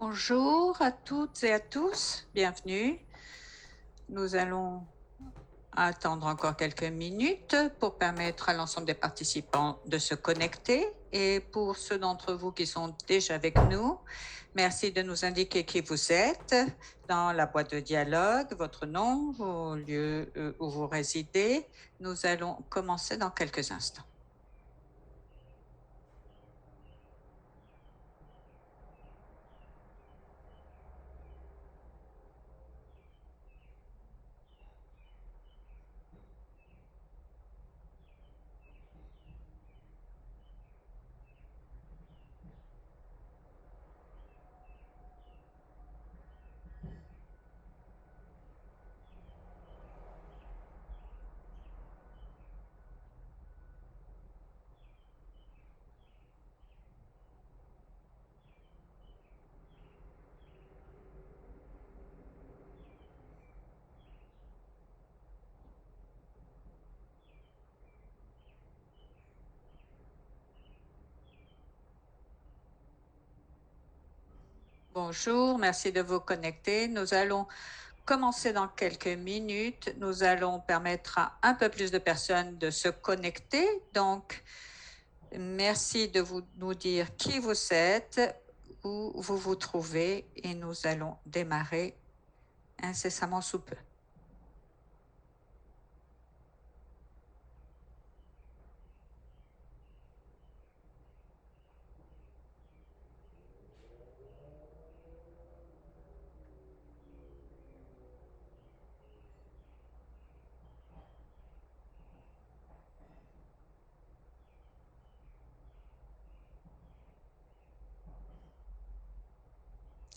Bonjour à toutes et à tous, bienvenue. Nous allons attendre encore quelques minutes pour permettre à l'ensemble des participants de se connecter. Et pour ceux d'entre vous qui sont déjà avec nous, merci de nous indiquer qui vous êtes dans la boîte de dialogue, votre nom, au lieu où vous résidez. Nous allons commencer dans quelques instants. Bonjour, merci de vous connecter. Nous allons commencer dans quelques minutes. Nous allons permettre à un peu plus de personnes de se connecter. Donc, merci de nous dire qui vous êtes, où vous vous trouvez et nous allons démarrer incessamment sous peu.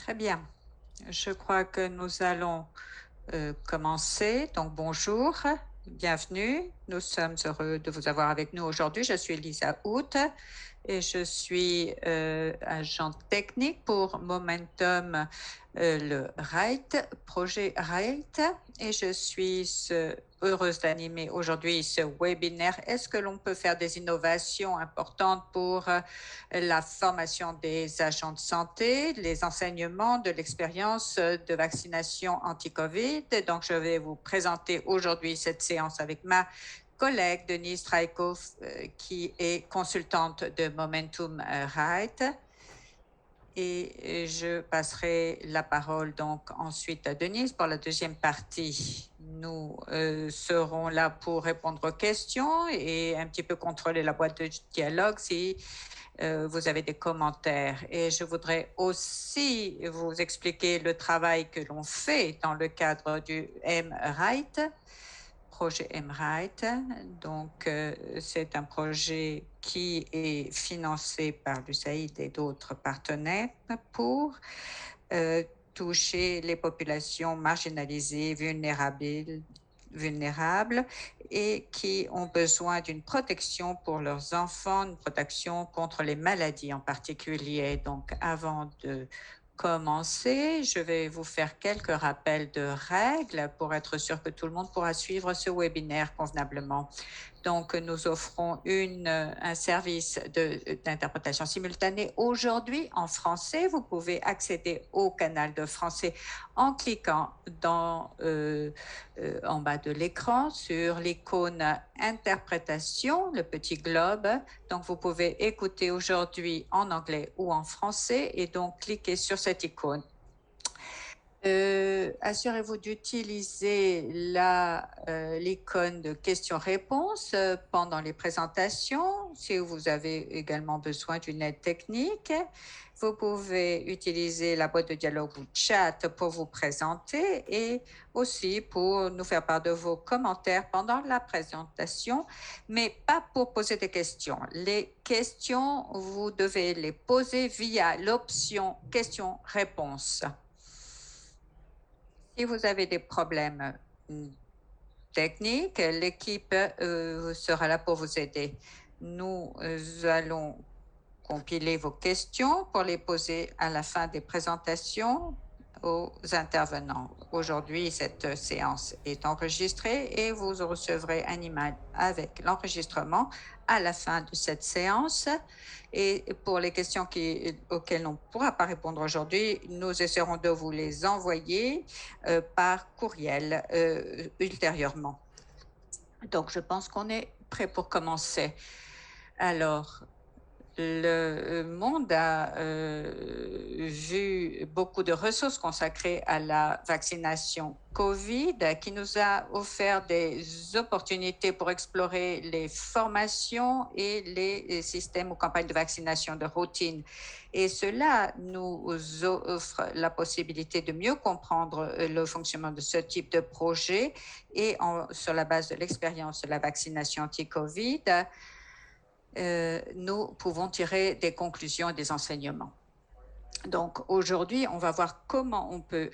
Très bien. Je crois que nous allons commencer. Donc, bonjour, bienvenue. Nous sommes heureux de vous avoir avec nous aujourd'hui. Je suis Lisa Hout et je suis agent technique pour Momentum, le RIGHT, projet RIGHT, et je suis heureuse d'animer aujourd'hui ce webinaire. Est-ce que l'on peut faire des innovations importantes pour la formation des agents de santé, les enseignements de l'expérience de vaccination anti-COVID? Donc, je vais vous présenter aujourd'hui cette séance avec ma collègue Denise Straikov, qui est consultante de Momentum RIGHT. Et je passerai la parole donc ensuite à Denise pour la deuxième partie. Nous serons là pour répondre aux questions et un petit peu contrôler la boîte de dialogue si vous avez des commentaires. Et je voudrais aussi vous expliquer le travail que l'on fait dans le cadre du MRIGHT, projet MRIGHT. Donc, c'est un projet qui est financé par l'USAID et d'autres partenaires pour toucher les populations marginalisées, vulnérables et qui ont besoin d'une protection pour leurs enfants, une protection contre les maladies en particulier. Donc, avant de commencer, je vais vous faire quelques rappels de règles pour être sûr que tout le monde pourra suivre ce webinaire convenablement. Donc, nous offrons un service d'interprétation simultanée aujourd'hui en français. Vous pouvez accéder au canal de français en cliquant en bas de l'écran sur l'icône interprétation, le petit globe. Donc, vous pouvez écouter aujourd'hui en anglais ou en français et donc cliquer sur cette icône. Assurez-vous d'utiliser l'icône de questions-réponses pendant les présentations. Si vous avez également besoin d'une aide technique, vous pouvez utiliser la boîte de dialogue ou chat pour vous présenter et aussi pour nous faire part de vos commentaires pendant la présentation, mais pas pour poser des questions. Les questions, vous devez les poser via l'option questions-réponses. Si vous avez des problèmes techniques, l'équipe sera là pour vous aider. Nous allons compiler vos questions pour les poser à la fin des présentations aux intervenants. Aujourd'hui, cette séance est enregistrée et vous recevrez un email avec l'enregistrement à la fin de cette séance. Et pour les questions auxquelles on ne pourra pas répondre aujourd'hui, nous essaierons de vous les envoyer par courriel ultérieurement. Donc, je pense qu'on est prêt pour commencer. Alors, le monde a vu beaucoup de ressources consacrées à la vaccination COVID qui nous a offert des opportunités pour explorer les formations et les systèmes ou campagnes de vaccination de routine. Et cela nous offre la possibilité de mieux comprendre le fonctionnement de ce type de projet et sur la base de l'expérience de la vaccination anti-COVID, nous pouvons tirer des conclusions et des enseignements. Donc aujourd'hui, on va voir comment on peut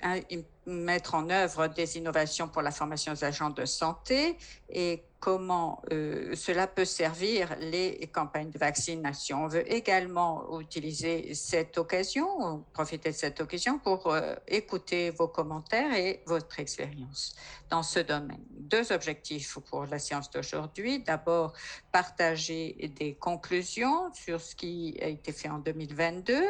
mettre en œuvre des innovations pour la formation des agents de santé et comment cela peut servir les campagnes de vaccination. On veut également utiliser cette occasion, profiter de cette occasion pour écouter vos commentaires et votre expérience dans ce domaine. 2 objectifs pour la séance d'aujourd'hui. D'abord, partager des conclusions sur ce qui a été fait en 2022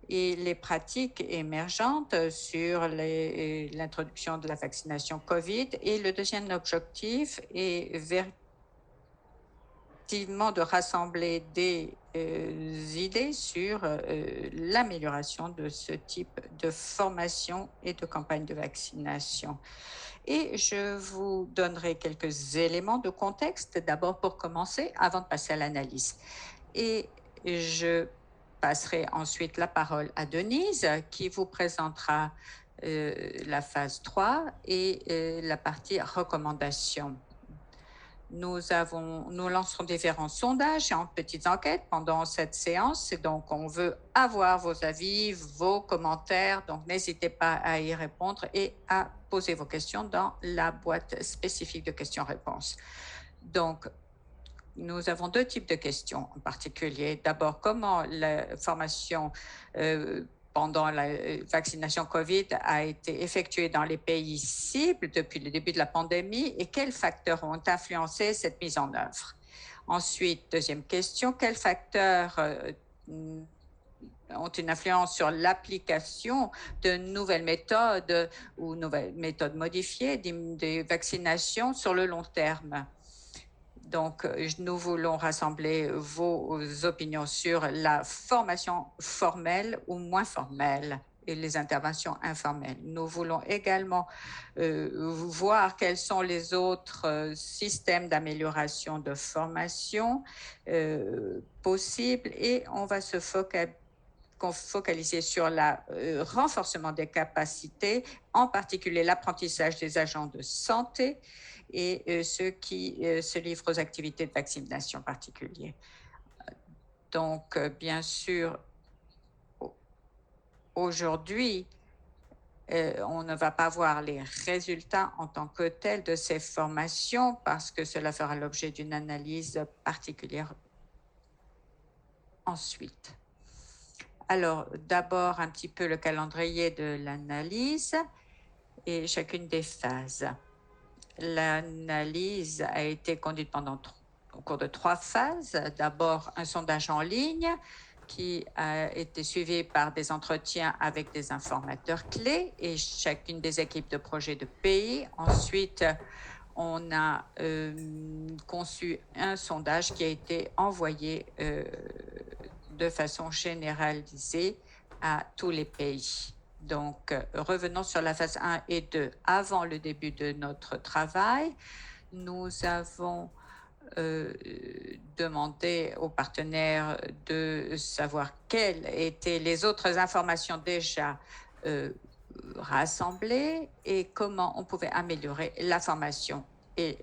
et les pratiques émergentes sur l'introduction de la vaccination COVID. Et le deuxième objectif est effectivement de rassembler des idées sur l'amélioration de ce type de formation et de campagne de vaccination. Et je vous donnerai quelques éléments de contexte, d'abord pour commencer, avant de passer à l'analyse. Et je passerai ensuite la parole à Denise qui vous présentera la phase 3 et la partie recommandations. Nous lancerons différents sondages et petites enquêtes pendant cette séance. Et donc, on veut avoir vos avis, vos commentaires. Donc, n'hésitez pas à y répondre et à poser vos questions dans la boîte spécifique de questions-réponses. Donc, nous avons 2 types de questions en particulier. D'abord, comment la formation pendant la vaccination COVID a été effectuée dans les pays cibles depuis le début de la pandémie et quels facteurs ont influencé cette mise en œuvre? Ensuite, deuxième question, quels facteurs ont une influence sur l'application de nouvelles méthodes ou nouvelles méthodes modifiées des vaccinations sur le long terme? Donc, nous voulons rassembler vos opinions sur la formation formelle ou moins formelle et les interventions informelles. Nous voulons également voir quels sont les autres systèmes d'amélioration de formation possibles et on va se focaliser sur le renforcement des capacités, en particulier l'apprentissage des agents de santé et ceux qui se livrent aux activités de vaccination particulières. Donc, bien sûr, aujourd'hui, on ne va pas voir les résultats en tant que tels de ces formations parce que cela fera l'objet d'une analyse particulière ensuite. Alors, d'abord, un petit peu le calendrier de l'analyse et chacune des phases. L'analyse a été conduite au cours de 3 phases. D'abord, un sondage en ligne qui a été suivi par des entretiens avec des informateurs clés et chacune des équipes de projet de pays. Ensuite, on a conçu un sondage qui a été envoyé de façon généralisée à tous les pays. Donc, revenons sur la phase 1 et 2. Avant le début de notre travail, nous avons demandé aux partenaires de savoir quelles étaient les autres informations déjà rassemblées et comment on pouvait améliorer la formation et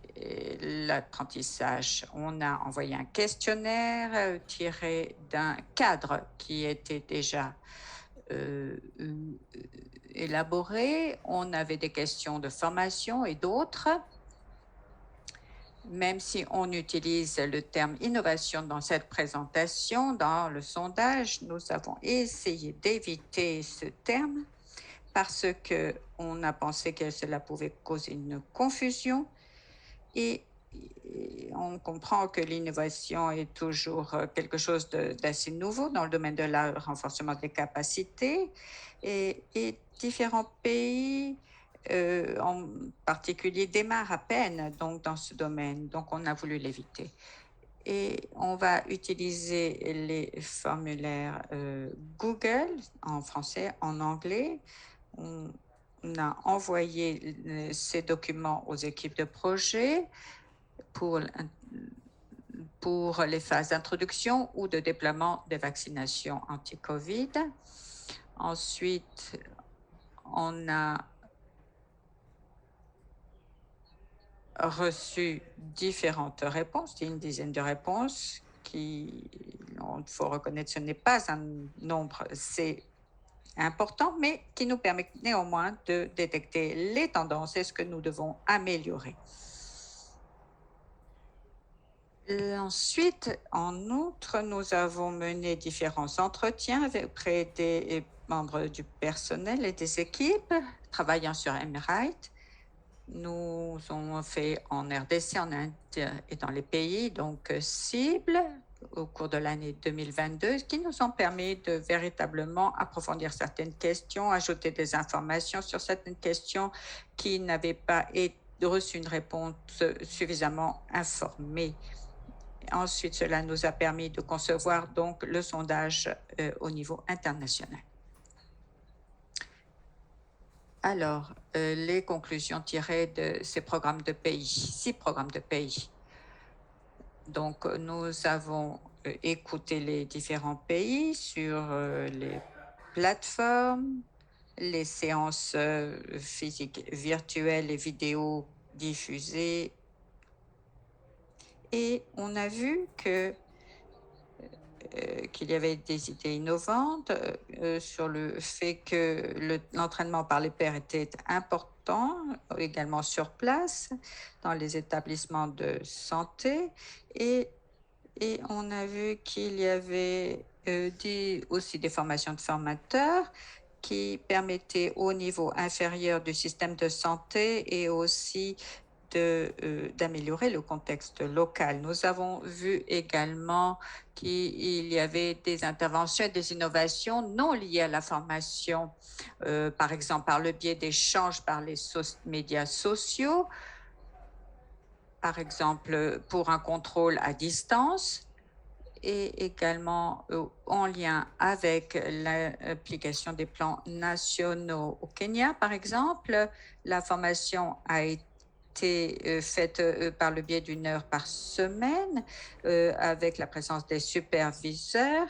l'apprentissage. On a envoyé un questionnaire tiré d'un cadre qui était déjà élaboré. On avait des questions de formation et d'autres. Même si on utilise le terme innovation dans cette présentation, dans le sondage, nous avons essayé d'éviter ce terme parce qu'on a pensé que cela pouvait causer une confusion et on comprend que l'innovation est toujours quelque chose d'assez nouveau dans le domaine de la renforcement des capacités et différents pays, en particulier, démarrent à peine donc, dans ce domaine. Donc, on a voulu l'éviter. Et on va utiliser les formulaires Google en français, en anglais. On a envoyé ces documents aux équipes de projet pour, pour les phases d'introduction ou de déploiement des vaccinations anti-Covid. Ensuite, on a reçu différentes réponses, une dizaine de réponses qui, il faut reconnaître, ce n'est pas un nombre assez important, mais qui nous permet néanmoins de détecter les tendances et ce que nous devons améliorer. Ensuite, en outre, nous avons mené différents entretiens auprès des membres du personnel et des équipes travaillant sur MRIght. Nous avons fait en RDC, en Inde et dans les pays donc cibles au cours de l'année 2022, qui nous ont permis de véritablement approfondir certaines questions, ajouter des informations sur certaines questions qui n'avaient pas reçu une réponse suffisamment informée. Ensuite, cela nous a permis de concevoir donc le sondage au niveau international. Alors, les conclusions tirées de ces programmes de pays, 6 programmes de pays. Donc, nous avons écouté les différents pays sur les plateformes, les séances physiques virtuelles et vidéos diffusées. Et on a vu qu'il y avait des idées innovantes sur le fait que l'entraînement par les pairs était important, également sur place, dans les établissements de santé. Et on a vu qu'il y avait aussi des formations de formateurs qui permettaient au niveau inférieur du système de santé et aussi d'améliorer le contexte local. Nous avons vu également qu'il y avait des interventions et des innovations non liées à la formation, par exemple par le biais d'échanges par les médias sociaux, par exemple pour un contrôle à distance, et également en lien avec l'application des plans nationaux au Kenya, par exemple. La formation a été faite par le biais d'1 heure par semaine avec la présence des superviseurs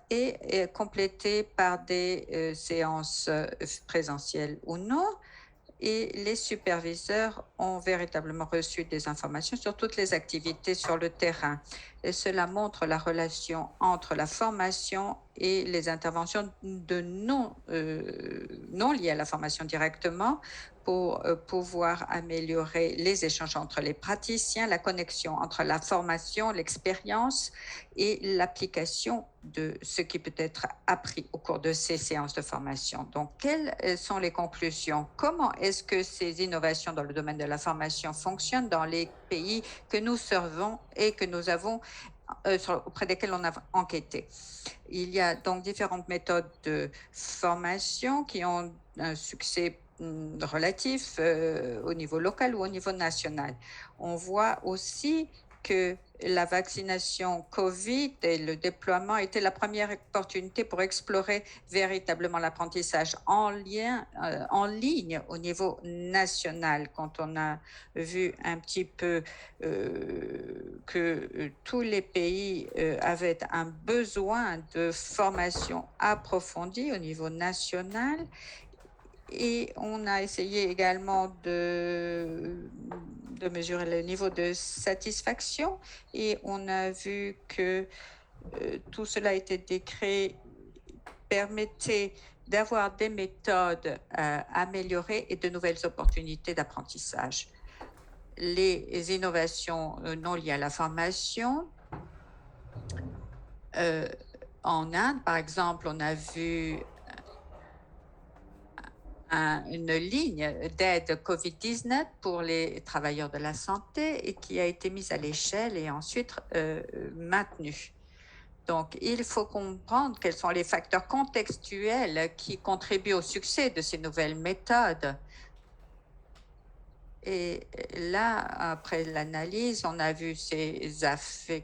et complétée par des séances présentielles ou non. Et les superviseurs ont véritablement reçu des informations sur toutes les activités sur le terrain. Et cela montre la relation entre la formation et les interventions non liées à la formation directement pour pouvoir améliorer les échanges entre les praticiens, la connexion entre la formation, l'expérience et l'application de ce qui peut être appris au cours de ces séances de formation. Donc, quelles sont les conclusions? Comment est-ce que ces innovations dans le domaine de la formation fonctionnent dans les pays que nous servons et que nous avons auprès desquels on a enquêté? Il y a donc différentes méthodes de formation qui ont un succès relatif au niveau local ou au niveau national. On voit aussi que la vaccination COVID et le déploiement étaient la première opportunité pour explorer véritablement l'apprentissage en ligne au niveau national, quand on a vu un petit peu que tous les pays avaient un besoin de formation approfondie au niveau national. Et on a essayé également de mesurer le niveau de satisfaction et on a vu que tout cela a été décrit, permettait d'avoir des méthodes améliorées et de nouvelles opportunités d'apprentissage. Les innovations non liées à la formation, en Inde, par exemple, on a vu une ligne d'aide COVID-19 pour les travailleurs de la santé et qui a été mise à l'échelle et ensuite maintenue. Donc, il faut comprendre quels sont les facteurs contextuels qui contribuent au succès de ces nouvelles méthodes. Et là, après l'analyse, on a vu ces aspects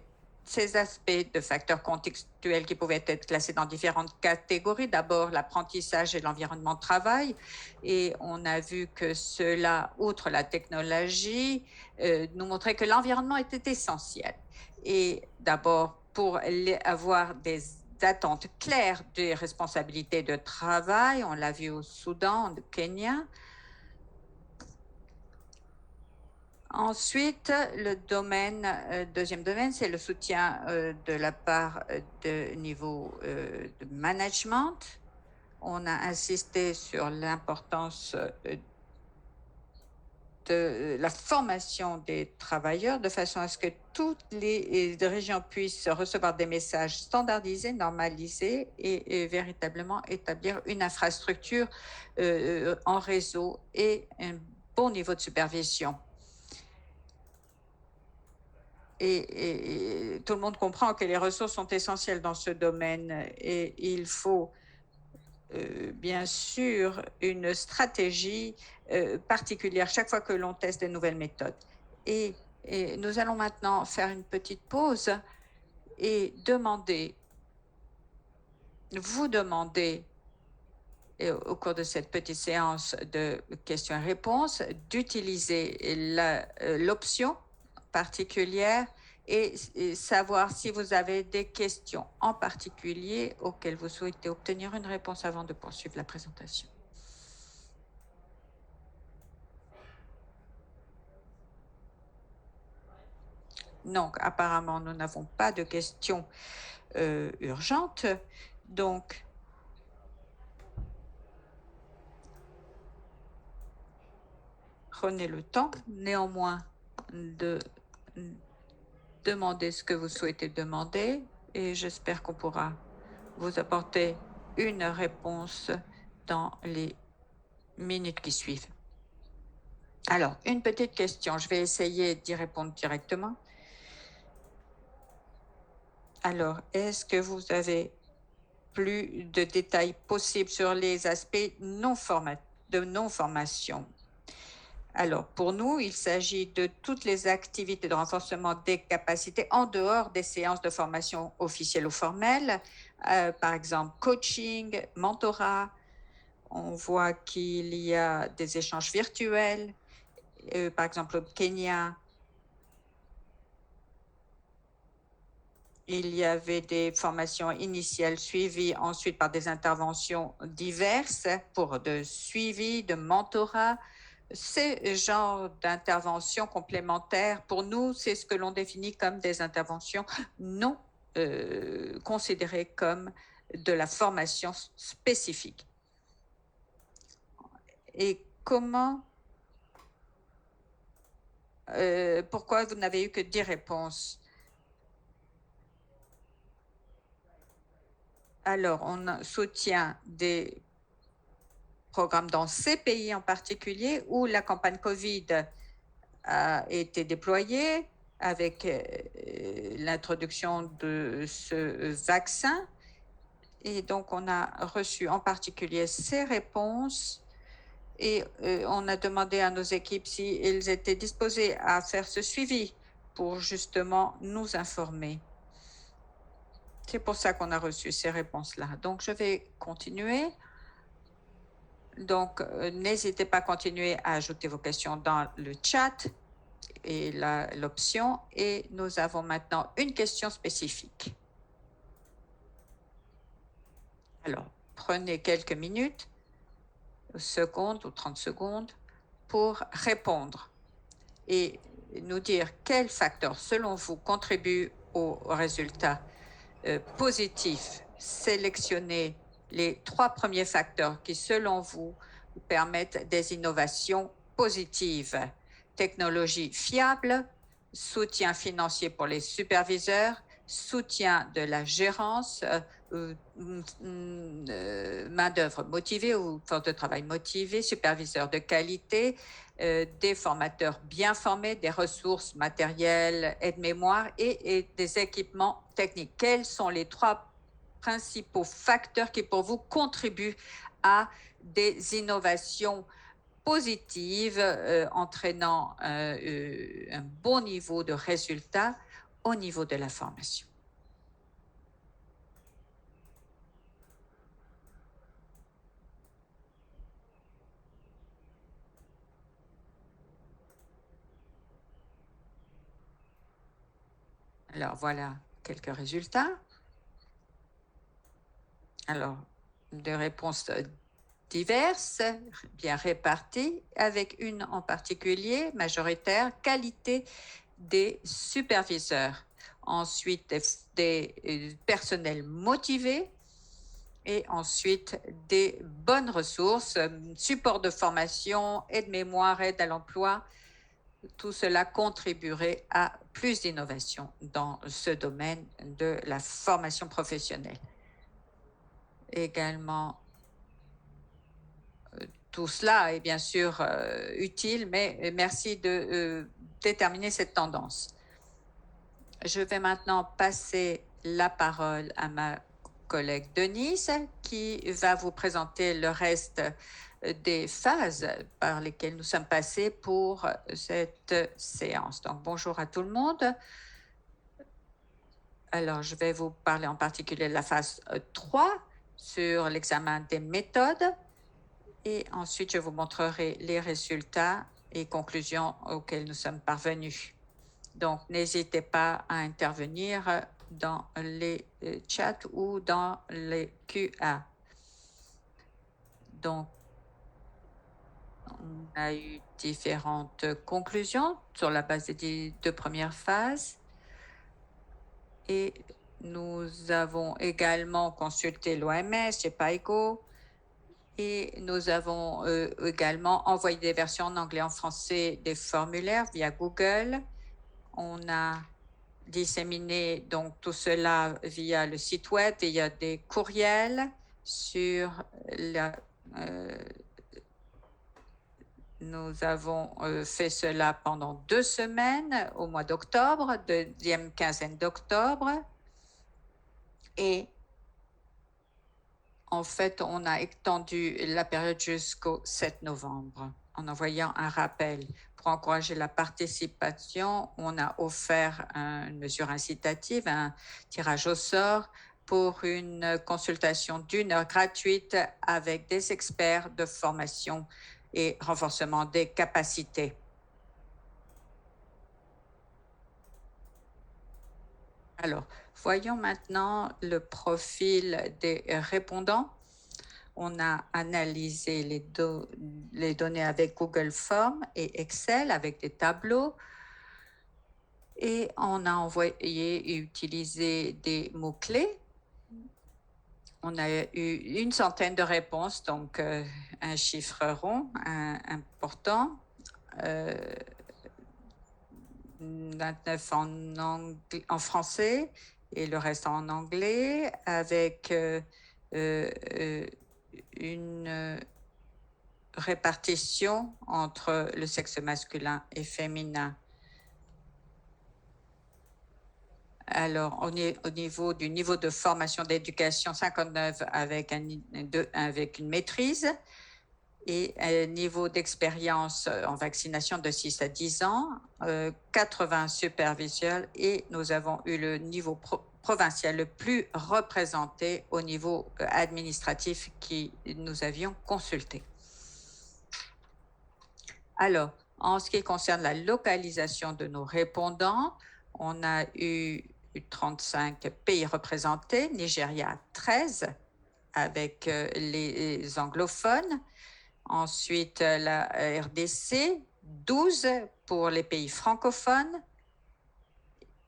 de facteurs contextuels qui pouvaient être classés dans différentes catégories. D'abord, l'apprentissage et l'environnement de travail. Et on a vu que cela, outre la technologie, nous montrait que l'environnement était essentiel. Et d'abord, pour avoir des attentes claires des responsabilités de travail, on l'a vu au Soudan, au Kenya. Ensuite, le deuxième domaine, c'est le soutien de la part de niveau de management. On a insisté sur l'importance de la formation des travailleurs de façon à ce que toutes les régions puissent recevoir des messages standardisés, normalisés et véritablement établir une infrastructure en réseau et un bon niveau de supervision. Et tout le monde comprend que les ressources sont essentielles dans ce domaine et il faut bien sûr une stratégie particulière chaque fois que l'on teste de nouvelles méthodes. Et nous allons maintenant faire une petite pause et vous demander au cours de cette petite séance de questions et réponses d'utiliser l'option particulière et savoir si vous avez des questions en particulier auxquelles vous souhaitez obtenir une réponse avant de poursuivre la présentation. Donc, apparemment, nous n'avons pas de questions urgentes. Donc, prenez le temps, néanmoins, de demander ce que vous souhaitez demander et j'espère qu'on pourra vous apporter une réponse dans les minutes qui suivent. Alors, une petite question, je vais essayer d'y répondre directement. Alors, est-ce que vous avez plus de détails possibles sur les aspects de non-formation? Alors, pour nous, il s'agit de toutes les activités de renforcement des capacités en dehors des séances de formation officielles ou formelles, par exemple coaching, mentorat. On voit qu'il y a des échanges virtuels, par exemple au Kenya. Il y avait des formations initiales suivies ensuite par des interventions diverses pour de suivi, de mentorat. Ces genres d'interventions complémentaires, pour nous, c'est ce que l'on définit comme des interventions non considérées comme de la formation spécifique. Et pourquoi vous n'avez eu que 10 réponses? Alors, on soutient des programmes dans ces pays en particulier où la campagne COVID a été déployée avec l'introduction de ce vaccin. Et donc, on a reçu en particulier ces réponses et on a demandé à nos équipes s'ils étaient disposés à faire ce suivi pour justement nous informer. C'est pour ça qu'on a reçu ces réponses-là. Donc, je vais continuer. Donc, n'hésitez pas à continuer à ajouter vos questions dans le chat et l'option. Et nous avons maintenant une question spécifique. Alors, prenez quelques minutes, secondes ou 30 secondes pour répondre et nous dire quels facteurs, selon vous, contribuent aux résultats positifs. Sélectionnez les 3 premiers facteurs qui, selon vous, permettent des innovations positives. Technologie fiable, soutien financier pour les superviseurs, soutien de la gérance main-d'œuvre motivée ou force de travail motivée, superviseurs de qualité, des formateurs bien formés, des ressources matérielles, aide-mémoire et des équipements techniques. Quels sont les trois principaux facteurs qui, pour vous, contribuent à des innovations positives, entraînant un bon niveau de résultat au niveau de la formation? Alors, voilà quelques résultats. Alors, des réponses diverses, bien réparties, avec une en particulier majoritaire, qualité des superviseurs. Ensuite, des personnels motivés et ensuite des bonnes ressources, support de formation, aide-mémoire, aide à l'emploi. Tout cela contribuerait à plus d'innovation dans ce domaine de la formation professionnelle. Également, tout cela est bien sûr utile, mais merci de déterminer cette tendance. Je vais maintenant passer la parole à ma collègue Denise, qui va vous présenter le reste des phases par lesquelles nous sommes passés pour cette séance. Donc, bonjour à tout le monde. Alors, je vais vous parler en particulier de la phase 3 sur l'examen des méthodes et ensuite je vous montrerai les résultats et conclusions auxquelles nous sommes parvenus. Donc, n'hésitez pas à intervenir dans les chats ou dans les QA. Donc, on a eu différentes conclusions sur la base des deux premières phases. Et nous avons également consulté l'OMS, GEPAICO, et nous avons également envoyé des versions en anglais et en français des formulaires via Google. On a disséminé donc tout cela via le site web et il y a des courriels sur la... nous avons fait cela pendant 2 semaines au mois d'octobre, deuxième quinzaine d'octobre. Et en fait, on a étendu la période jusqu'au 7 novembre en envoyant un rappel. Pour encourager la participation, on a offert une mesure incitative, un tirage au sort pour une consultation d'1 heure gratuite avec des experts de formation et renforcement des capacités. Alors, voyons maintenant le profil des répondants. On a analysé les données avec Google Forms et Excel avec des tableaux. Et on a envoyé et utilisé des mots-clés. On a eu une centaine de réponses, donc un chiffre rond important. 29 en français et le reste en anglais, avec une répartition entre le sexe masculin et féminin. Alors, on est au niveau du niveau de formation d'éducation 59 avec une maîtrise et un niveau d'expérience en vaccination de 6 à 10 ans, 80 superviseurs et nous avons eu le niveau provincial le plus représenté au niveau administratif qui nous avions consulté. Alors, en ce qui concerne la localisation de nos répondants, on a eu 35 pays représentés, Nigeria 13 avec les anglophones, ensuite la RDC 12 pour les pays francophones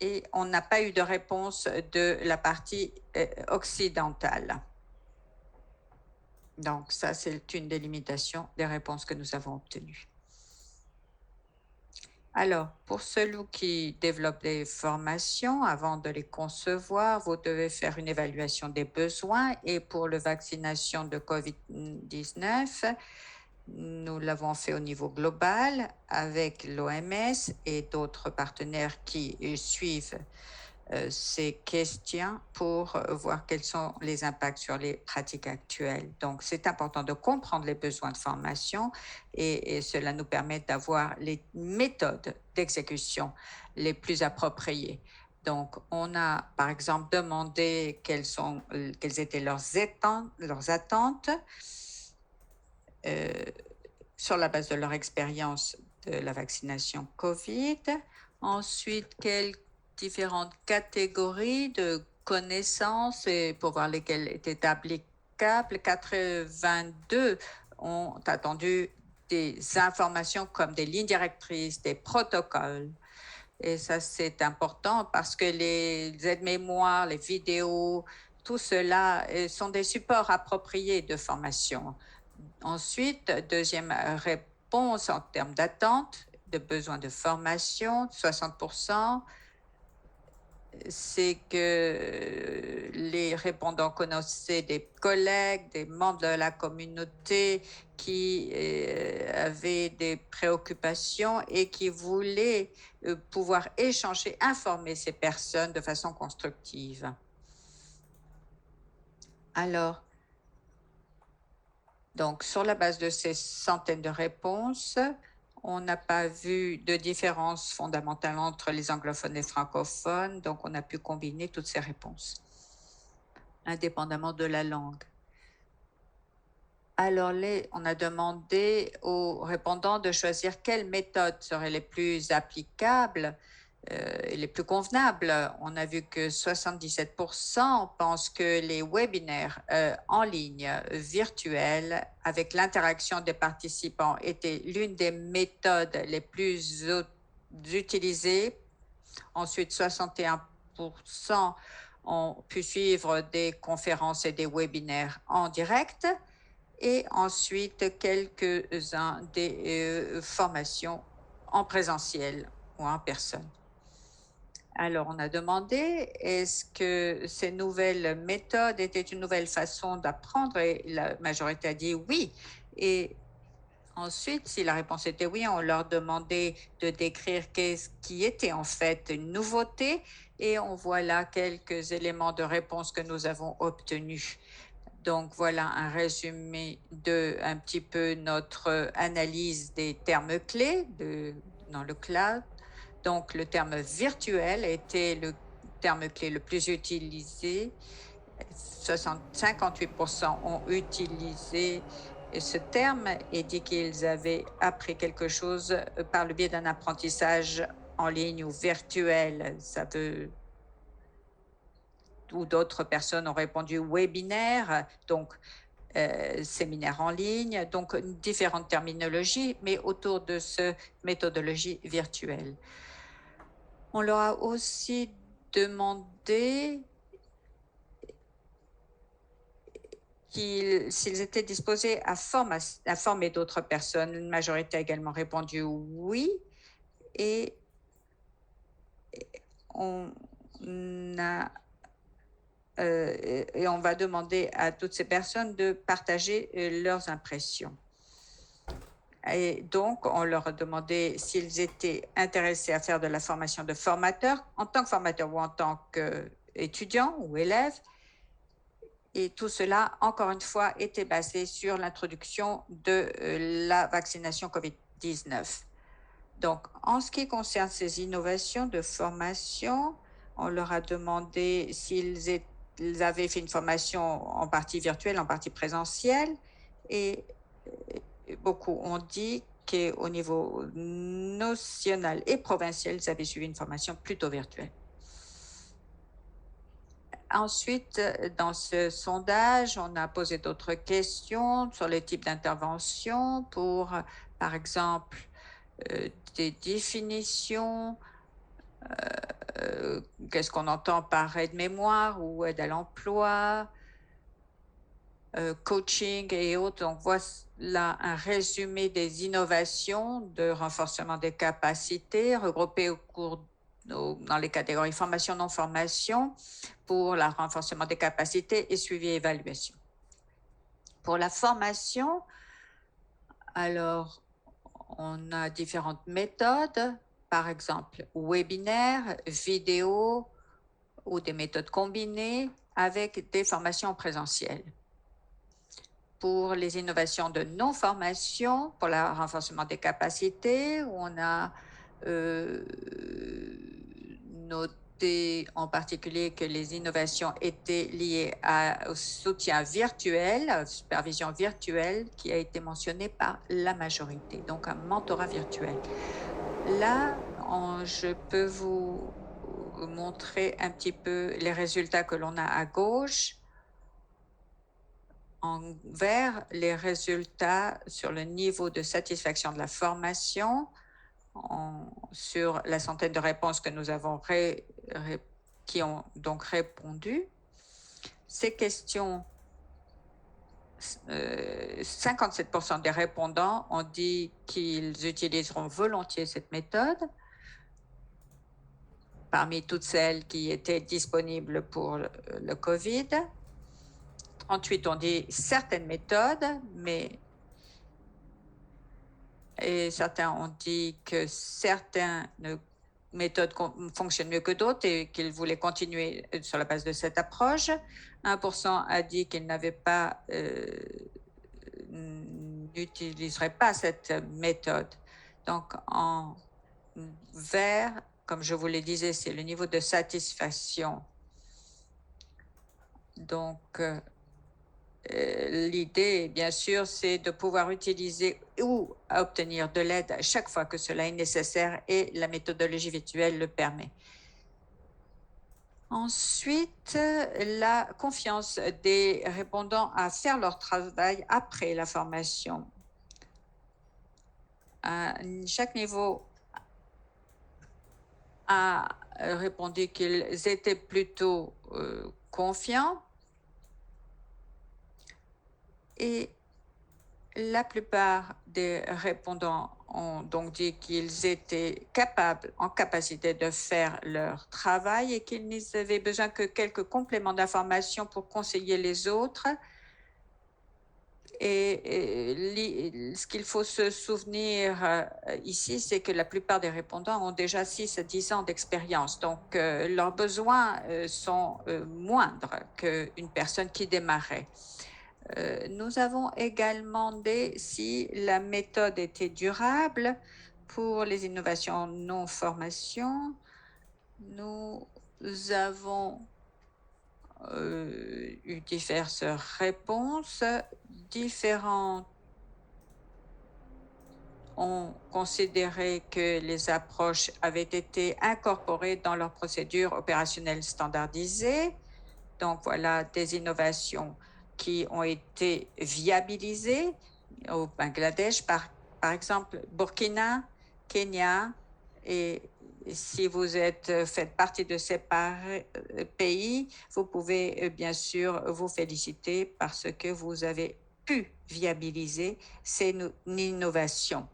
et on n'a pas eu de réponse de la partie occidentale. Donc ça, c'est une délimitation des réponses que nous avons obtenues. Alors, pour celui qui développe des formations, avant de les concevoir, vous devez faire une évaluation des besoins et pour la vaccination de COVID-19, nous l'avons fait au niveau global avec l'OMS et d'autres partenaires qui suivent ces questions pour voir quels sont les impacts sur les pratiques actuelles. Donc, c'est important de comprendre les besoins de formation et cela nous permet d'avoir les méthodes d'exécution les plus appropriées. Donc, on a, par exemple, demandé quelles étaient leurs attentes euh, sur la base de leur expérience de la vaccination COVID. Ensuite, quelles différentes catégories de connaissances et pour voir lesquelles étaient applicables. 82 ont attendu des informations comme des lignes directrices, des protocoles. Et ça, c'est important parce que les aides-mémoires, les vidéos, tout cela sont des supports appropriés de formation. Ensuite, deuxième réponse en termes d'attente, de besoin de formation, 60%, c'est que les répondants connaissaient des collègues, des membres de la communauté qui avaient des préoccupations et qui voulaient pouvoir échanger, informer ces personnes de façon constructive. Alors, donc, sur la base de ces centaines de réponses, on n'a pas vu de différence fondamentale entre les anglophones et les francophones, donc on a pu combiner toutes ces réponses, indépendamment de la langue. Alors, on a demandé aux répondants de choisir quelles méthodes seraient les plus applicables et les plus convenables. On a vu que 77% pensent que les webinaires en ligne virtuels avec l'interaction des participants étaient l'une des méthodes les plus utilisées. Ensuite, 61% ont pu suivre des conférences et des webinaires en direct. Et ensuite, quelques-uns des formations en présentiel ou en personne. Alors, on a demandé, est-ce que ces nouvelles méthodes étaient une nouvelle façon d'apprendre? Et la majorité a dit oui. Et ensuite, si la réponse était oui, on leur demandait de décrire qu'est-ce qui était en fait une nouveauté. Et on voit là quelques éléments de réponse que nous avons obtenus. Donc, voilà un résumé de un petit peu notre analyse des termes clés dans le cloud. Donc, le terme virtuel était le terme clé le plus utilisé. 58% ont utilisé ce terme et dit qu'ils avaient appris quelque chose par le biais d'un apprentissage en ligne ou virtuel. Ça veut ou d'autres personnes ont répondu webinaire, donc séminaire en ligne, donc différentes terminologies, mais autour de cette méthodologie virtuelle. On leur a aussi demandé s'ils étaient disposés à former d'autres personnes. Une majorité a également répondu oui. Et on va demander à toutes ces personnes de partager leurs impressions. Et donc, on leur a demandé s'ils étaient intéressés à faire de la formation de formateur, en tant que formateur ou en tant qu'étudiant ou élève. Et tout cela, encore une fois, était basé sur l'introduction de la vaccination COVID-19. Donc, en ce qui concerne ces innovations de formation, on leur a demandé s'ils avaient fait une formation en partie virtuelle, en partie présentielle, et beaucoup ont dit qu'au niveau national et provincial, ils avaient suivi une formation plutôt virtuelle. Ensuite, dans ce sondage, on a posé d'autres questions sur les types d'intervention pour, par exemple, des définitions. Qu'est-ce qu'on entend par aide-mémoire ou aide à l'emploi? coaching et autres. Donc, voilà un résumé des innovations de renforcement des capacités regroupées dans les catégories formation, non-formation pour le renforcement des capacités et suivi et évaluation. Pour la formation, alors, on a différentes méthodes, par exemple webinaire, vidéo ou des méthodes combinées avec des formations en présentiel. Pour les innovations de non-formation, pour le renforcement des capacités, on a noté en particulier que les innovations étaient liées au soutien virtuel, à la supervision virtuelle qui a été mentionné par la majorité, donc un mentorat virtuel. Là, je peux vous montrer un petit peu les résultats que l'on a à gauche. En vert, les résultats sur le niveau de satisfaction de la formation, sur la centaine de réponses que nous avons qui ont donc répondu. Ces questions, 57% des répondants ont dit qu'ils utiliseront volontiers cette méthode. Parmi toutes celles qui étaient disponibles pour le COVID, 38 ont dit certaines méthodes, et certains ont dit que certaines méthodes fonctionnent mieux que d'autres et qu'ils voulaient continuer sur la base de cette approche. 1% a dit qu'ils n'utiliseraient pas cette méthode. Donc, en vert, comme je vous le disais, c'est le niveau de satisfaction. Donc, l'idée, bien sûr, c'est de pouvoir utiliser ou obtenir de l'aide chaque fois que cela est nécessaire et la méthodologie virtuelle le permet. Ensuite, la confiance des répondants à faire leur travail après la formation. Chaque niveau a répondu qu'ils étaient plutôt confiants. Et la plupart des répondants ont donc dit qu'ils étaient en capacité de faire leur travail et qu'ils n'avaient besoin que quelques compléments d'information pour conseiller les autres. Et ce qu'il faut se souvenir ici, c'est que la plupart des répondants ont déjà 6 à 10 ans d'expérience. Donc, leurs besoins sont moindres qu'une personne qui démarrait. Nous avons également demandé si la méthode était durable pour les innovations non-formation. Nous avons eu diverses réponses. Différentes ont considéré que les approches avaient été incorporées dans leurs procédures opérationnelles standardisées. Donc, voilà des innovations qui ont été viabilisées au Bangladesh, par exemple Burkina, Kenya, et si vous faites partie de ces pays, vous pouvez bien sûr vous féliciter parce que vous avez pu viabiliser ces innovations.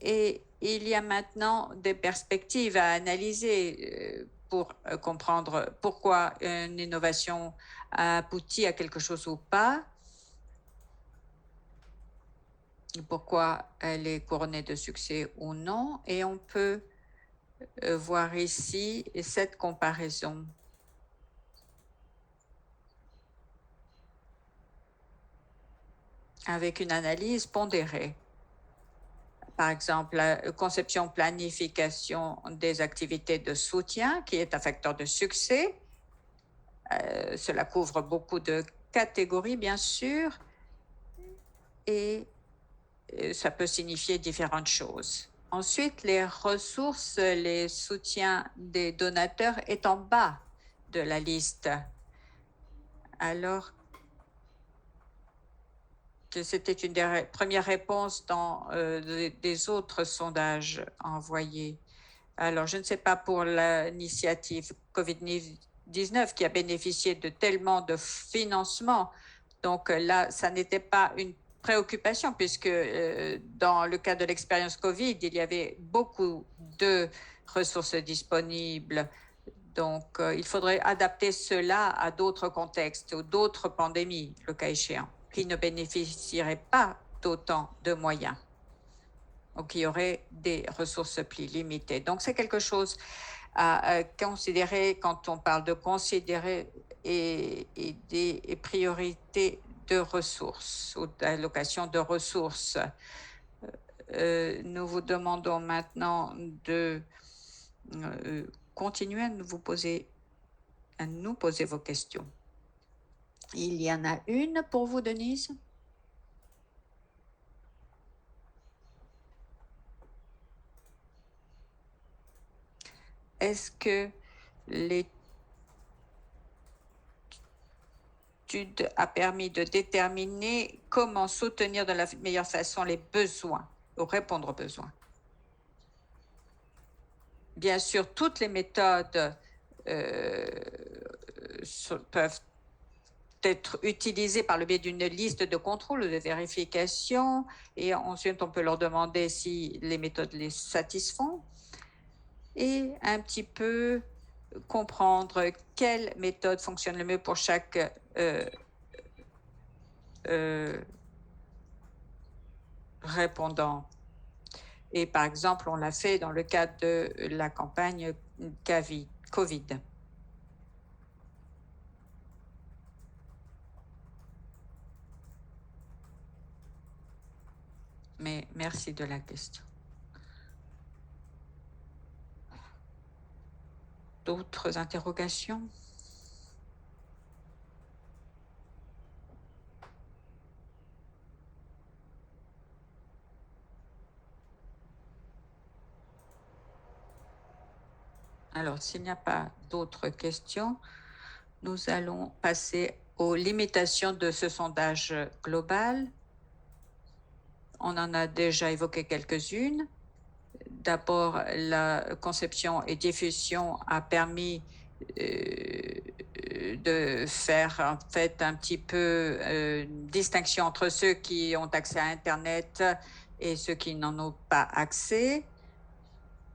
Et il y a maintenant des perspectives à analyser pour comprendre pourquoi une innovation a abouti à quelque chose ou pas, pourquoi elle est couronnée de succès ou non, et on peut voir ici cette comparaison. Avec une analyse pondérée. Par exemple, la conception, planification des activités de soutien, qui est un facteur de succès. Cela couvre beaucoup de catégories, bien sûr, et ça peut signifier différentes choses. Ensuite, les ressources, les soutiens des donateurs est en bas de la liste, alors que c'était une des premières réponses dans des autres sondages envoyés. Alors, je ne sais pas pour l'initiative COVID-19 qui a bénéficié de tellement de financement. Donc là, ça n'était pas une préoccupation puisque dans le cas de l'expérience COVID, il y avait beaucoup de ressources disponibles. Donc, il faudrait adapter cela à d'autres contextes ou d'autres pandémies, le cas échéant, qui ne bénéficieraient pas d'autant de moyens ou qui auraient des ressources plus limitées. Donc, c'est quelque chose à considérer quand on parle de considérer et des priorités de ressources ou d'allocation de ressources. Nous vous demandons maintenant de continuez à nous poser vos questions. Il y en a une pour vous, Denise? Est-ce que l'étude a permis de déterminer comment soutenir de la meilleure façon les besoins ou répondre aux besoins? Bien sûr, toutes les méthodes peuvent être utilisées par le biais d'une liste de contrôle ou de vérification, et ensuite on peut leur demander si les méthodes les satisfont et un petit peu comprendre quelle méthode fonctionne le mieux pour chaque répondant. Et par exemple, on l'a fait dans le cadre de la campagne COVID. Mais merci de la question. D'autres interrogations? Alors, s'il n'y a pas d'autres questions, nous allons passer aux limitations de ce sondage global. On en a déjà évoqué quelques-unes. D'abord, la conception et diffusion a permis de faire en fait un petit peu une distinction entre ceux qui ont accès à Internet et ceux qui n'en ont pas accès.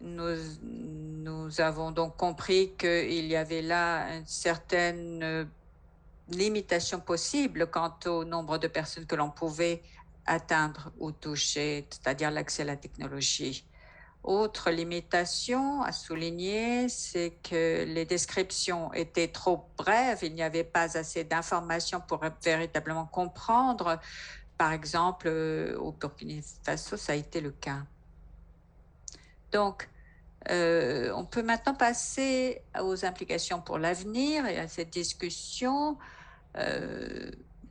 Nous avons donc compris qu'il y avait là une certaine limitation possible quant au nombre de personnes que l'on pouvait atteindre ou toucher, c'est-à-dire l'accès à la technologie. Autre limitation à souligner, c'est que les descriptions étaient trop brèves, il n'y avait pas assez d'informations pour véritablement comprendre. Par exemple, au Burkina Faso, ça a été le cas. Donc, on peut maintenant passer aux implications pour l'avenir et à cette discussion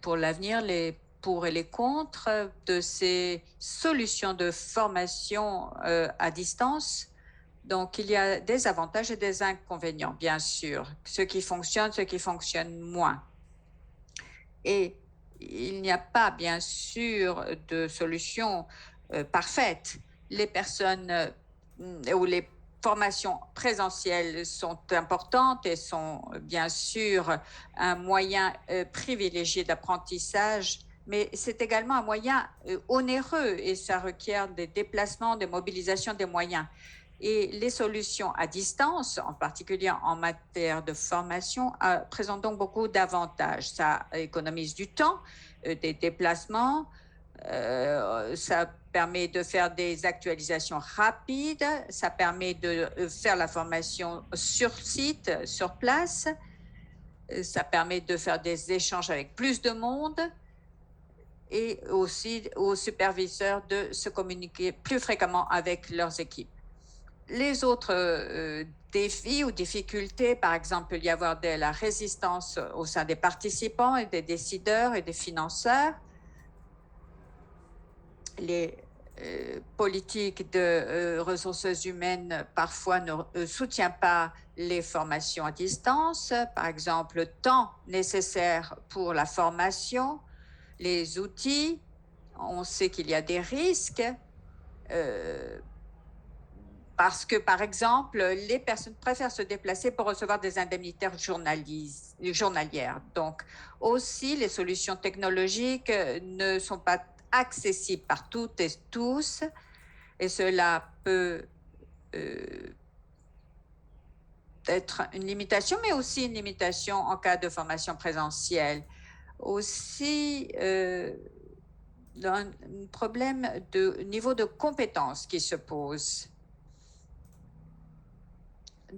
pour l'avenir, les pour et les contre de ces solutions de formation à distance. Donc, il y a des avantages et des inconvénients, bien sûr, ce qui fonctionne moins. Et il n'y a pas, bien sûr, de solution parfaite. Les personnes ou les formations présentielles sont importantes et sont bien sûr un moyen privilégié d'apprentissage, mais c'est également un moyen onéreux et ça requiert des déplacements, des mobilisations, des moyens. Et les solutions à distance, en particulier en matière de formation, présentent donc beaucoup d'avantages. Ça économise du temps, des déplacements, ça permet de faire des actualisations rapides, ça permet de faire la formation sur site, sur place, ça permet de faire des échanges avec plus de monde et aussi aux superviseurs de se communiquer plus fréquemment avec leurs équipes. Les autres défis ou difficultés, par exemple, il y avoir de la résistance au sein des participants et des décideurs et des financeurs. Les politiques de ressources humaines parfois ne soutiennent pas les formations à distance, par exemple le temps nécessaire pour la formation, les outils. On sait qu'il y a des risques parce que, par exemple, les personnes préfèrent se déplacer pour recevoir des indemnités journalières. Donc, aussi, les solutions technologiques ne sont pas accessibles par toutes et tous, et cela peut être une limitation, mais aussi une limitation en cas de formation présentielle. Aussi, un problème de niveau de compétence qui se pose.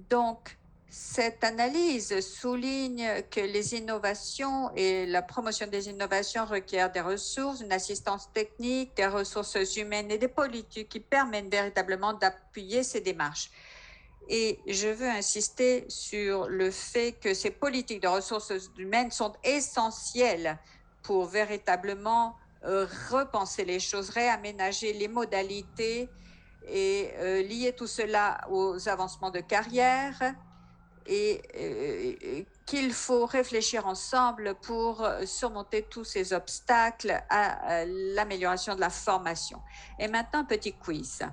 Donc, cette analyse souligne que les innovations et la promotion des innovations requièrent des ressources, une assistance technique, des ressources humaines et des politiques qui permettent véritablement d'appuyer ces démarches. Et je veux insister sur le fait que ces politiques de ressources humaines sont essentielles pour véritablement repenser les choses, réaménager les modalités et lier tout cela aux avancements de carrière et qu'il faut réfléchir ensemble pour surmonter tous ces obstacles à l'amélioration de la formation. Et maintenant, un petit quiz.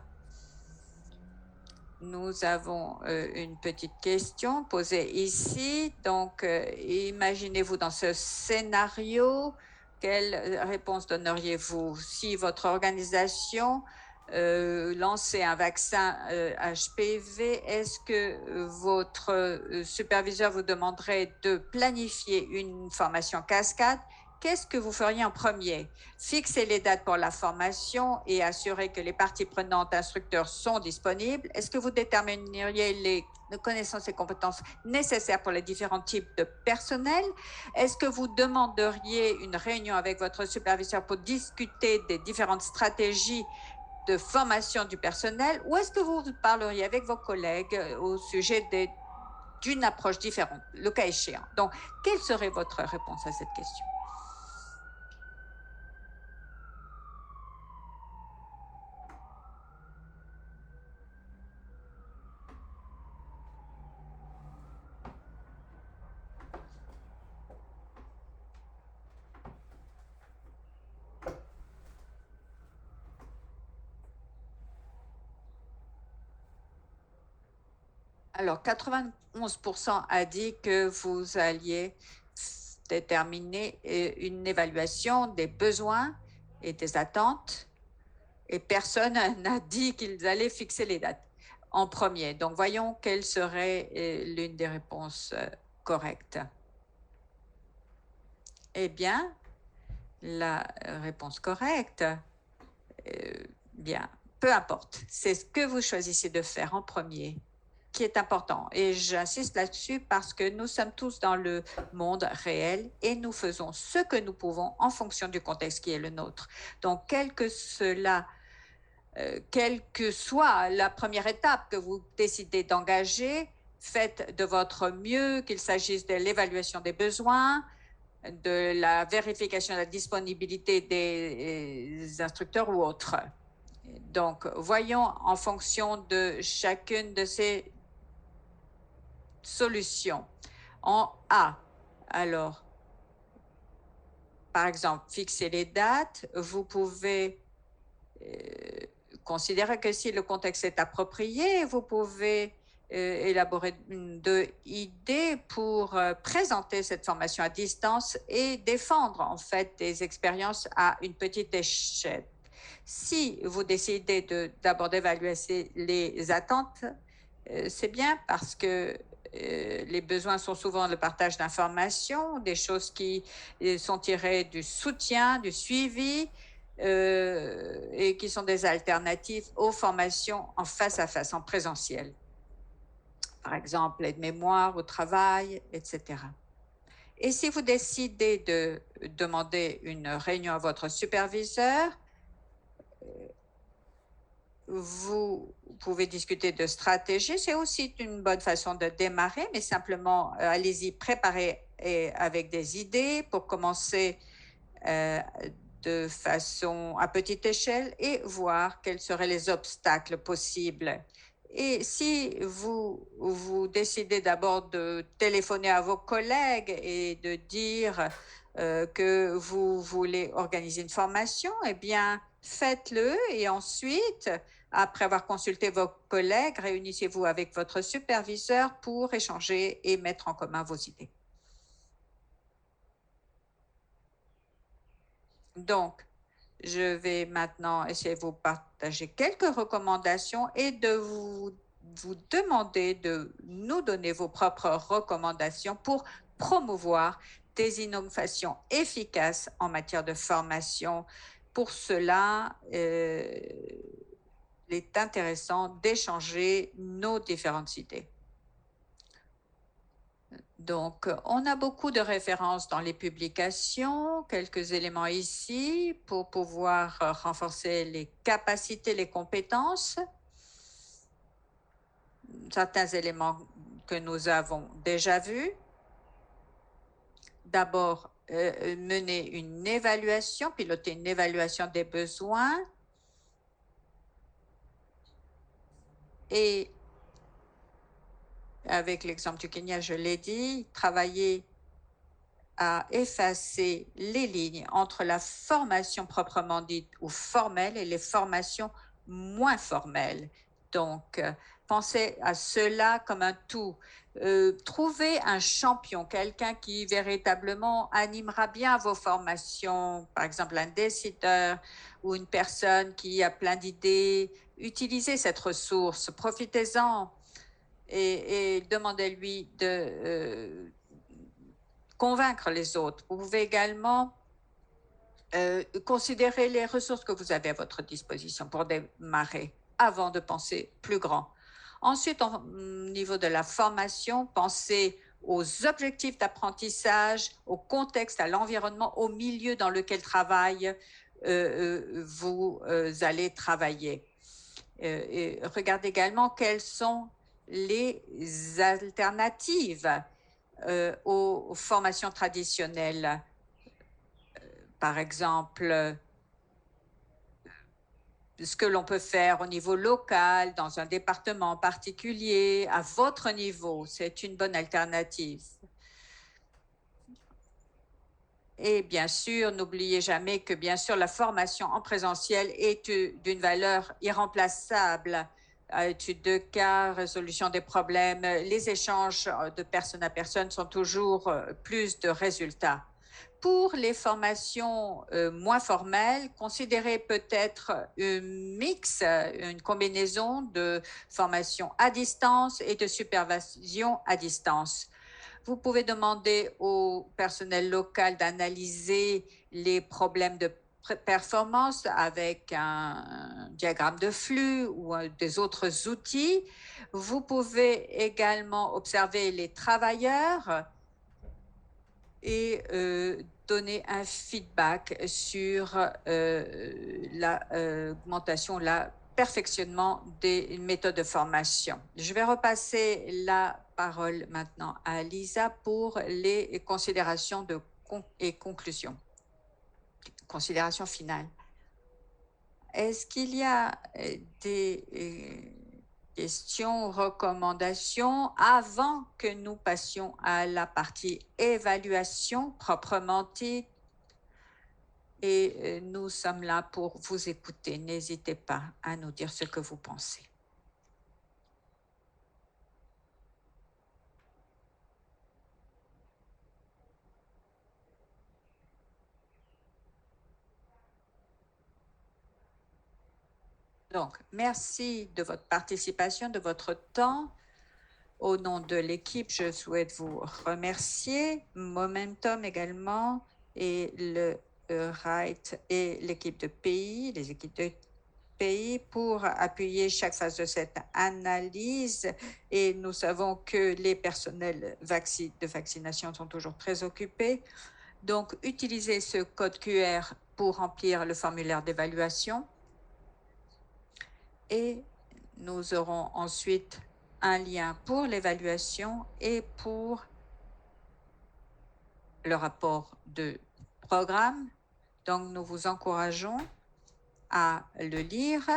Nous avons une petite question posée ici. Donc, imaginez-vous dans ce scénario, quelle réponse donneriez-vous si votre organisation lançait un vaccin HPV? Est-ce que votre superviseur vous demanderait de planifier une formation cascade? Qu'est-ce que vous feriez en premier? Fixer les dates pour la formation et assurer que les parties prenantes instructeurs sont disponibles. Est-ce que vous détermineriez les connaissances et compétences nécessaires pour les différents types de personnel? Est-ce que vous demanderiez une réunion avec votre superviseur pour discuter des différentes stratégies de formation du personnel? Ou est-ce que vous parleriez avec vos collègues au sujet d'une approche différente, le cas échéant? Donc, quelle serait votre réponse à cette question? Alors, 91% a dit que vous alliez déterminer une évaluation des besoins et des attentes, et personne n'a dit qu'ils allaient fixer les dates en premier. Donc, voyons quelle serait l'une des réponses correctes. Eh bien, la réponse correcte, bien, peu importe, c'est ce que vous choisissez de faire en premier qui est important. Et j'insiste là-dessus parce que nous sommes tous dans le monde réel et nous faisons ce que nous pouvons en fonction du contexte qui est le nôtre. Donc, quel que soit la première étape que vous décidez d'engager, faites de votre mieux, qu'il s'agisse de l'évaluation des besoins, de la vérification de la disponibilité des instructeurs ou autres. Donc, voyons en fonction de chacune de ces solutions. En A, alors, par exemple, fixer les dates, vous pouvez considérer que si le contexte est approprié, vous pouvez élaborer deux idées pour présenter cette formation à distance et défendre en fait des expériences à une petite échelle. Si vous décidez d'abord d'évaluer les attentes, c'est bien parce que les besoins sont souvent le partage d'informations, des choses qui sont tirées du soutien, du suivi, et qui sont des alternatives aux formations en face à face, en présentiel. Par exemple, l'aide-mémoire au travail, etc. Et si vous décidez de demander une réunion à votre superviseur, vous pouvez discuter de stratégie. C'est aussi une bonne façon de démarrer, mais simplement, allez-y, préparez avec des idées pour commencer de façon à petite échelle et voir quels seraient les obstacles possibles. Et si vous décidez d'abord de téléphoner à vos collègues et de dire que vous voulez organiser une formation, eh bien, faites-le et ensuite, Après avoir consulté vos collègues, réunissez-vous avec votre superviseur pour échanger et mettre en commun vos idées. Donc, je vais maintenant essayer de vous partager quelques recommandations et de vous demander de nous donner vos propres recommandations pour promouvoir des innovations efficaces en matière de formation. Pour cela, il est intéressant d'échanger nos différentes idées. Donc, on a beaucoup de références dans les publications, quelques éléments ici pour pouvoir renforcer les capacités, les compétences. Certains éléments que nous avons déjà vus. D'abord, mener une évaluation, piloter une évaluation des besoins et avec l'exemple du Kenya, je l'ai dit, travailler à effacer les lignes entre la formation proprement dite ou formelle et les formations moins formelles. Donc, pensez à cela comme un tout. Trouvez un champion, quelqu'un qui véritablement animera bien vos formations, par exemple un décideur ou une personne qui a plein d'idées. Utilisez cette ressource, profitez-en et demandez-lui de convaincre les autres. Vous pouvez également considérer les ressources que vous avez à votre disposition pour démarrer avant de penser plus grand. Ensuite, au niveau de la formation, pensez aux objectifs d'apprentissage, au contexte, à l'environnement, au milieu dans lequel vous allez travailler. Et regardez également quelles sont les alternatives aux formations traditionnelles. Par exemple, ce que l'on peut faire au niveau local, dans un département particulier, à votre niveau, c'est une bonne alternative. Et bien sûr, n'oubliez jamais que bien sûr la formation en présentiel est d'une valeur irremplaçable. Études de cas, résolution des problèmes, les échanges de personne à personne sont toujours plus de résultats. Pour les formations moins formelles, considérez peut-être un mix, une combinaison de formation à distance et de supervision à distance. Vous pouvez demander au personnel local d'analyser les problèmes de performance avec un diagramme de flux ou des autres outils. Vous pouvez également observer les travailleurs et donner un feedback sur l'augmentation, le perfectionnement des méthodes de formation. Je vais repasser la parole maintenant à Lisa pour les considérations et conclusions. Considérations finales. Est-ce qu'il y a des questions, recommandations avant que nous passions à la partie évaluation proprement dite? Et nous sommes là pour vous écouter. N'hésitez pas à nous dire ce que vous pensez. Donc, merci de votre participation, de votre temps. Au nom de l'équipe, je souhaite vous remercier, Momentum également, et le RIGHT et l'équipe de pays, les équipes de pays pour appuyer chaque phase de cette analyse. Et nous savons que les personnels de vaccination sont toujours très occupés. Donc, utilisez ce code QR pour remplir le formulaire d'évaluation. Et nous aurons ensuite un lien pour l'évaluation et pour le rapport de programme. Donc, nous vous encourageons à le lire,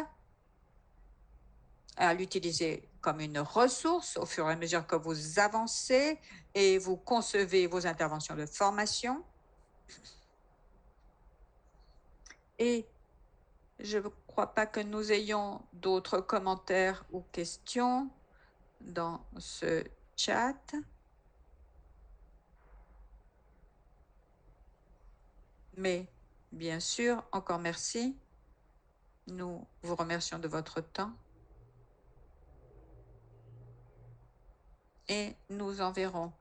à l'utiliser comme une ressource au fur et à mesure que vous avancez et vous concevez vos interventions de formation. Et je crois pas que nous ayons d'autres commentaires ou questions dans ce chat. Mais bien sûr, encore merci. Nous vous remercions de votre temps et nous enverrons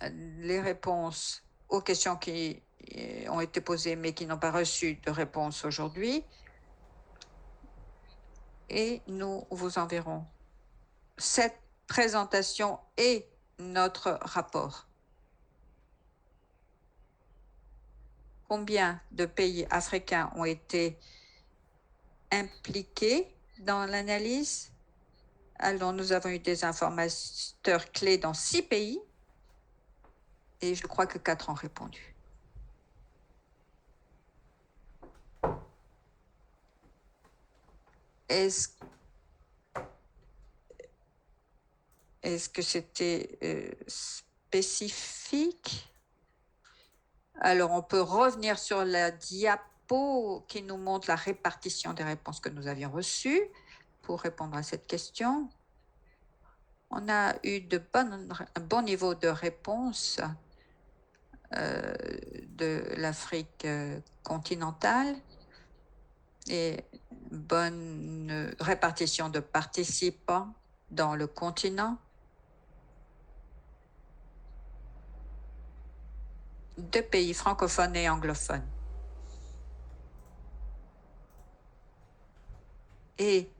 les réponses aux questions qui ont été posées mais qui n'ont pas reçu de réponse aujourd'hui. Et nous vous enverrons cette présentation et notre rapport. Combien de pays africains ont été impliqués dans l'analyse? Alors, nous avons eu des informateurs clés dans 6 pays et je crois que 4 ont répondu. Est-ce que c'était spécifique? Alors, on peut revenir sur la diapo qui nous montre la répartition des réponses que nous avions reçues pour répondre à cette question. On a eu un bon niveau de réponse de l'Afrique continentale et bonne répartition de participants dans le continent. 2 pays francophones et anglophones. Et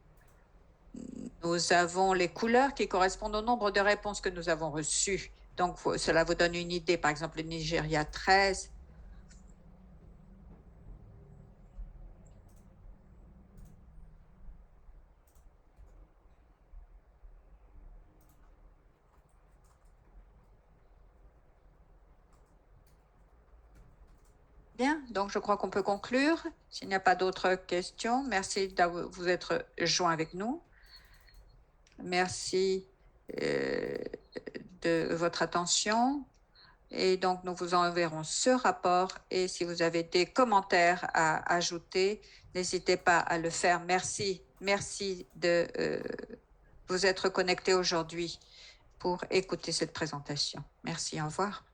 nous avons les couleurs qui correspondent au nombre de réponses que nous avons reçues. Donc, cela vous donne une idée. Par exemple, le Nigeria, 13. Bien, donc je crois qu'on peut conclure. S'il n'y a pas d'autres questions, merci de vous être joints avec nous. Merci de votre attention. Et donc, nous vous enverrons ce rapport. Et si vous avez des commentaires à ajouter, n'hésitez pas à le faire. Merci. Merci de vous être connectés aujourd'hui pour écouter cette présentation. Merci, au revoir.